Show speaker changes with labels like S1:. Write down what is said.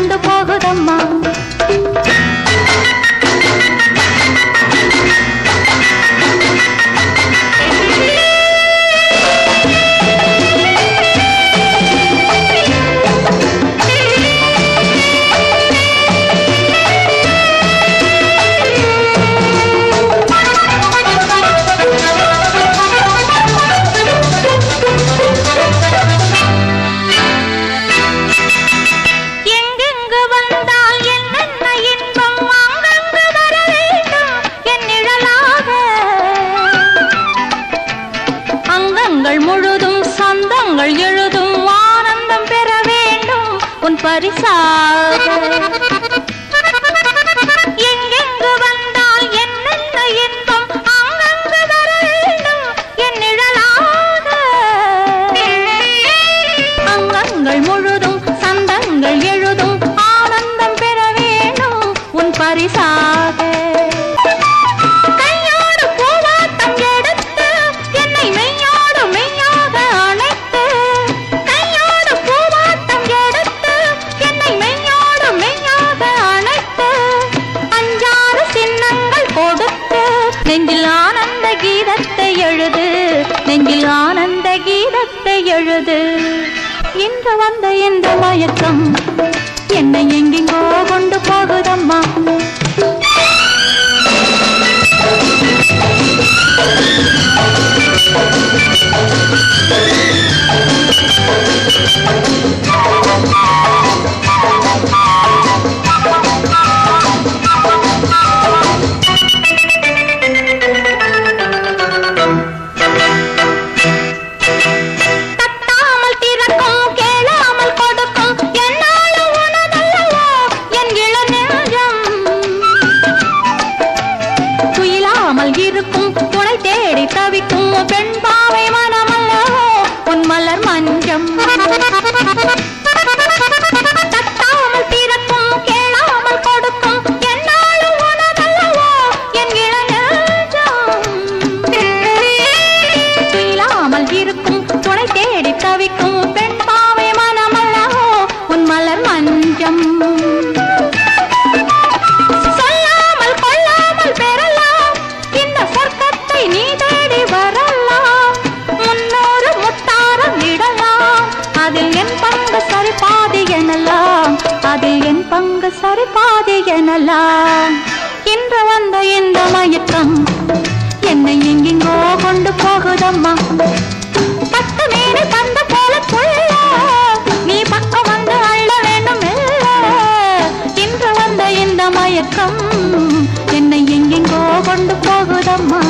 S1: கொண்டு போகுதம்மா. முழுதும் சந்தங்கள் எழுதும் ஆனந்தம் பெற வேண்டும் உன் பரிசாக. எங்கெங்கு வந்தால் என்னென்ன இன்பம் அங்கங்கு வர வேண்டும் என் நிழலாக. அங்கங்கள் முழுதும் சந்தங்கள் எழுதும் ஆனந்தம் பெற வேண்டும் உன் பரிசாக. நெஞ்சில் ஆனந்த கீதத்தை எழுது, நெஞ்சில் ஆனந்த கீதத்தை எழுது. இன்று வந்த இந்த மயக்கம் என்னை எங்கெங்கோ கொண்டு போகுதம்மா. இருக்கும் துணை தேடி தவிக்கும் பெண் பாவை மனமல்லவோ உன் மலர் மஞ்சம். தட்டாமல் பிறக்கும் கேளாமல் கொடுக்கும் என்னாலும் உனதல்லவோ என் இளநெஞ்சம். துயிலாமல் இருக்கும் துணை தேடி தவிக்கும் பெண் பாவை மனமல்லவோ உன் மலர் மஞ்சம். நீ தேடி வரலாம், முன்னோரு முத்தாரம் விடலாம், அதில் என் பங்கு சரிபாதி எனலாம், அதில் என் பங்கு சரிபாதி எனலாம். இன்று வந்த இந்த மயக்கம் என்னை எங்கெங்கோ கொண்டு போகுதம்மா. பத்து மீனை பந்த போல கொள்ள நீ பக்கம் வந்து அள்ள வேண்டும் இல்ல. இன்று வந்த இந்த மயக்கம் என்னை எங்கெங்கோ கொண்டு போகுதம்மா.